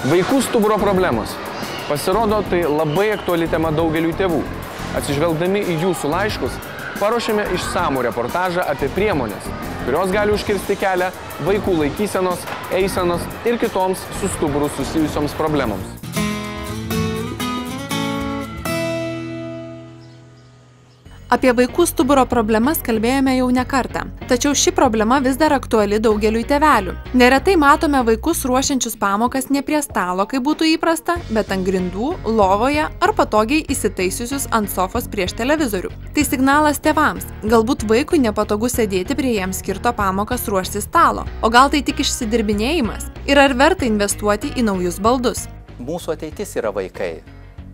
Vaikų stuburo problemos. Pasirodo, tai labai aktuali tema daugeliui tėvų. Atsižvelgdami į jūsų laiškus, paruošėme išsamų reportažą apie priemonės, kurios gali užkirsti kelią vaikų laikysenos, eisenos ir kitoms su stuburu susijusioms problemoms. Apie vaikų stuburo problemas kalbėjome jau ne kartą, tačiau ši problema vis dar aktuali daugeliui tėvelių. Neretai matome vaikus ruošiančius pamokas ne prie stalo, kaip būtų įprasta, bet ant grindų, lovoje ar patogiai įsitaisiusius ant sofos prieš televizorių. Tai signalas tėvams, galbūt vaikui nepatogu sėdėti prie jiems skirto pamokas ruošti stalo, o gal tai tik išsidirbinėjimas ir ar verta investuoti į naujus baldus. Mūsų ateitis yra vaikai.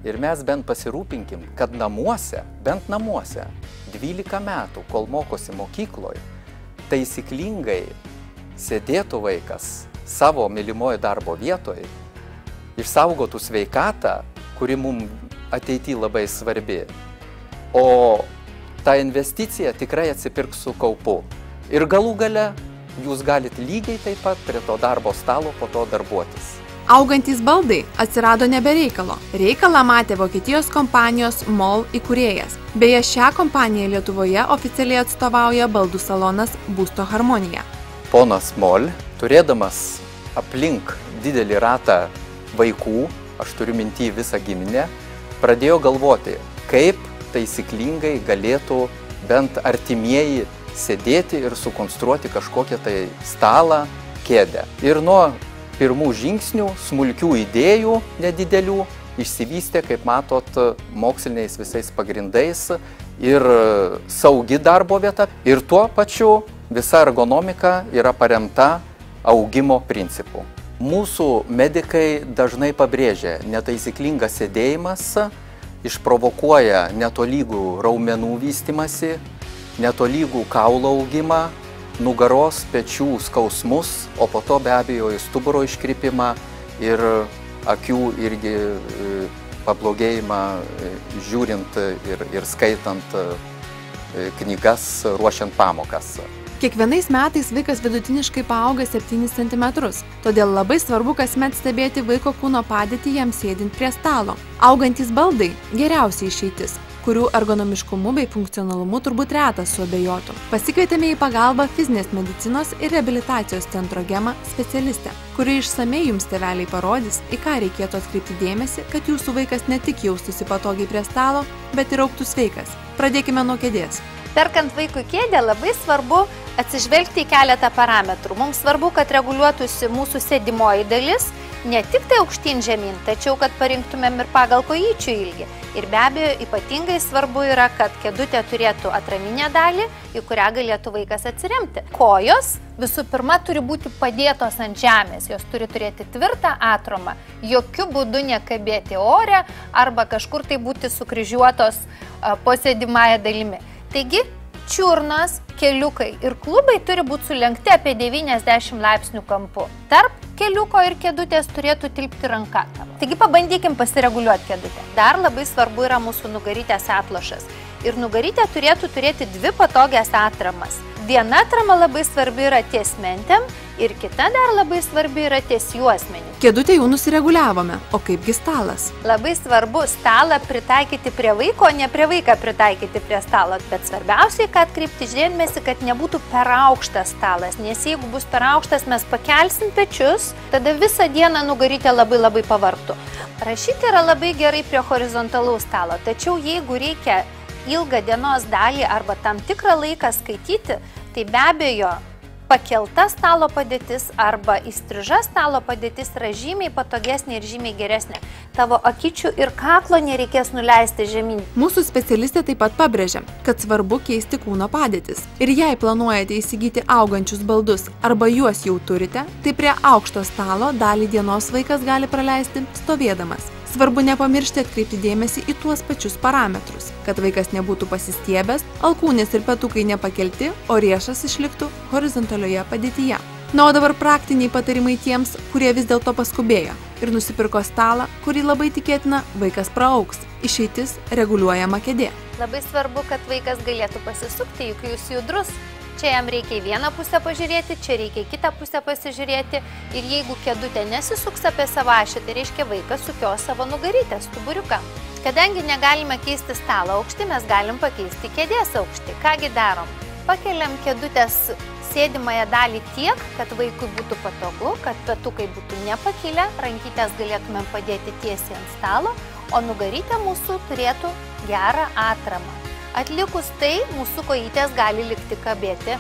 Ir mes bent pasirūpinkim, kad namuose, bent namuose, 12 metų, kol mokosi mokykloje, taisyklingai sėdėtų vaikas savo mylimojo darbo vietoje, išsaugotų sveikatą, kuri mums ateityje labai svarbi. O ta investicija tikrai atsipirks su kaupu. Ir galų gale jūs galite lygiai taip pat prie to darbo stalo po to darbuotis. Augantys baldai atsirado nebe reikalo. Reikalą matė Vokietijos kompanijos MOL įkūrėjas. Beje, šią kompaniją Lietuvoje oficialiai atstovauja baldų salonas Būsto Harmonija. Ponas MOL, turėdamas aplink didelį ratą vaikų, aš turiu minty visą giminę, pradėjo galvoti, kaip taisyklingai galėtų bent artimieji sėdėti ir sukonstruoti kažkokią tai stalą, kėdę. Ir nuo pirmų žingsnių, smulkių idėjų nedidelių, išsivystė, kaip matot, moksliniais visais pagrindais ir saugi darbo vieta. Ir tuo pačiu visa ergonomika yra paremta augimo principu. Mūsų medikai dažnai pabrėžia, netaisyklingas sėdėjimas išprovokuoja netolygų raumenų vystymasi, netolygų kaulo augimą, nugaros, pečių skausmus, o po to be abejo į stuburo iškrypimą ir akių irgi pablogėjimą žiūrint ir skaitant knygas, ruošiant pamokas. Kiekvienais metais vaikas vidutiniškai paauga 7 cm, todėl labai svarbu kasmet stebėti vaiko kūno padėtį jam sėdint prie stalo. Augantys baldai – geriausia išeitis, kurių ergonomiškumu bei funkcionalumu turbūt retas suabejotų. Pasikvietėme į pagalbą fizinės medicinos ir reabilitacijos centro Gema specialistę, kuri išsamei jums tėveliai parodys, į ką reikėtų atkreipti dėmesį, kad jūsų vaikas ne tik jaustųsi patogiai prie stalo, bet ir augtų sveikas. Pradėkime nuo kėdės. Perkant vaikui kėdę labai svarbu atsižvelgti į keletą parametrų. Mums svarbu, kad reguliuotųsi mūsų sėdimoji dalis, ne tik tai aukštyn žemyn, tačiau kad parinktumėm ir pagal kojyčių ilgį. Ir be abejo, ypatingai svarbu yra, kad kėdutė turėtų atraminę dalį, į kurią galėtų vaikas atsiremti. Kojos visų pirma turi būti padėtos ant žemės, jos turi turėti tvirtą atromą, jokių būdų nekabėti ore arba kažkur tai būti sukryžiuotos po sėdimąją dalimi. Taigi, čiurnos, keliukai ir klubai turi būti sulenkti apie 90 laipsnių kampu. Tarp keliuko ir kėdutės turėtų tilpti ranka. Taigi pabandykim pasireguliuoti kėdutę. Dar labai svarbu yra mūsų nugarytės atlošas. Ir nugarytė turėtų turėti 2 patogias atramas. Viena atrama labai svarbi yra ties mentėm ir kita dar labai svarbi yra ties juosmeniu. Kėdutę jau nusireguliavome, o kaipgi stalas? Labai svarbu stalą pritaikyti prie vaiko, ne prie vaiką pritaikyti prie stalo. Bet svarbiausiai, kad atkreipti dėmesį, kad nebūtų per aukštas stalas, nes jeigu bus per aukštas, mes pakelsim pečius, tada visą dieną nugarytė labai pavargtų. Rašyti yra labai gerai prie horizontalaus stalo, tačiau jeigu reikia ilgą dienos dalį arba tam tikrą laiką skaityti, tai be abejo pakelta stalo padėtis arba įstriža stalo padėtis yra žymiai patogesnė ir žymiai geresnė. Tavo akyčių ir kaklo nereikės nuleisti žemyn. Mūsų specialistė taip pat pabrėžia, kad svarbu keisti kūno padėtis. Ir jei planuojate įsigyti augančius baldus arba juos jau turite, tai prie aukšto stalo dalį dienos vaikas gali praleisti stovėdamas. Svarbu nepamiršti atkreipti dėmesį į tuos pačius parametrus, kad vaikas nebūtų pasistiebęs, alkūnės ir petukai nepakelti, o riešas išliktų horizontalioje padėtyje. Na, o dabar praktiniai patarimai tiems, kurie vis dėlto paskubėjo ir nusipirko stalą, kurį labai tikėtina vaikas praaugs. Išeitis reguliuojama kėdė. Labai svarbu, kad vaikas galėtų pasisukti, juk jūs judrus. Čia jam reikia į vieną pusę pažiūrėti, čia reikia į kitą pusę pasižiūrėti. Ir jeigu kėdutė nesisuks apie savo ašį, tai reiškia vaikas sukios savo nugarytę, stuburiuką. Kadangi negalime keisti stalo aukštį, mes galim pakeisti kėdės aukštį. Kągi darom? Pakeliam kėdutės sėdimąją dalį tiek, kad vaikui būtų patogu, kad petukai būtų nepakilę, rankytės galėtumėm padėti tiesiai ant stalo, o nugarytė mūsų turėtų gerą atramą. Atlikus tai, mūsų kojytės gali likti kabėti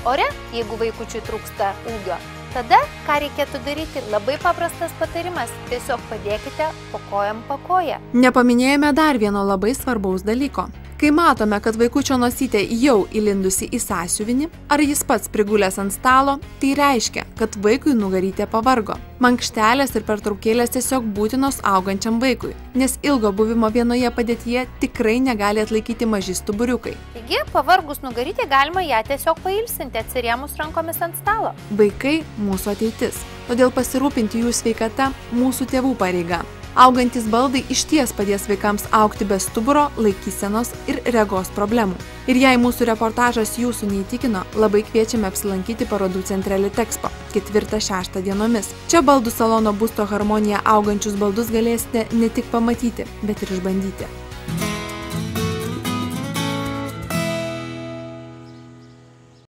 ore, jeigu vaikučiui trūksta ūgio. Tada, ką reikėtų daryti, labai paprastas patarimas, tiesiog padėkite po kojam po koją. Nepaminėjome dar vieno labai svarbaus dalyko. Kai matome, kad vaikučio nosytė jau įlindusi į sąsiuvinį, ar jis pats prigulęs ant stalo, tai reiškia, kad vaikui nugarytė pavargo. Mankštelės ir pertraukėlės tiesiog būtinos augančiam vaikui, nes ilgo buvimo vienoje padėtyje tikrai negali atlaikyti maži stuburiukai. Taigi, pavargus nugarytė galima ją tiesiog pailsinti, atsirėmus rankomis ant stalo. Vaikai – mūsų ateitis, todėl pasirūpinti jų sveikata – mūsų tėvų pareiga. Augantis baldai išties padės vaikams augti be stuburo, laikysenos ir regos problemų. Ir jei mūsų reportažas jūsų neįtikino, labai kviečiame apsilankyti parodų centre Litexpo 4–6 dienomis. Čia baldų salono Būsto harmonija augančius baldus galėsite ne tik pamatyti, bet ir išbandyti.